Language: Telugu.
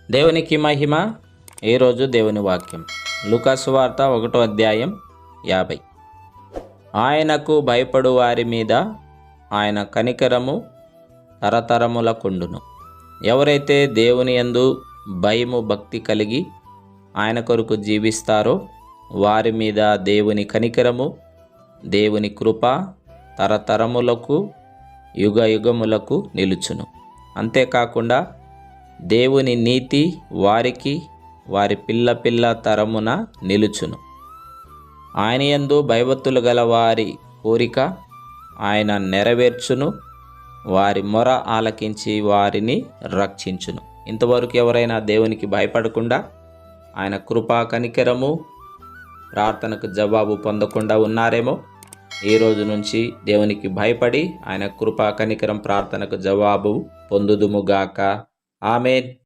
దేవునికి మహిమ. ఈరోజు దేవుని వాక్యం లూకా సువార్త 1వ అధ్యాయం 50. ఆయనకు భయపడు వారి మీద ఆయన కనికరము తరతరములకుండును. ఎవరైతే దేవుని యందు భయము భక్తి కలిగి ఆయన కొరకు జీవిస్తారో వారి మీద దేవుని కనికరము, దేవుని కృప తరతరములకు యుగ యుగములకు నిలుచును. అంతేకాకుండా దేవుని నీతి వారికి వారి పిల్ల పిల్ల తరమున నిలుచును. ఆయన యందు భయభక్తులు గల వారి కోరిక ఆయన నెరవేర్చును. వారి మొర ఆలకించి వారిని రక్షించును. ఇంతవరకు ఎవరైనా దేవునికి భయపడకుండా ఆయన కృపా కనికరము ప్రార్థనకు జవాబు పొందకుండా ఉన్నారేమో, ఈ రోజు నుంచి దేవునికి భయపడి ఆయన కృపా కనికరం ప్రార్థనకు జవాబు పొందుదుముగాక. ఆమేన్.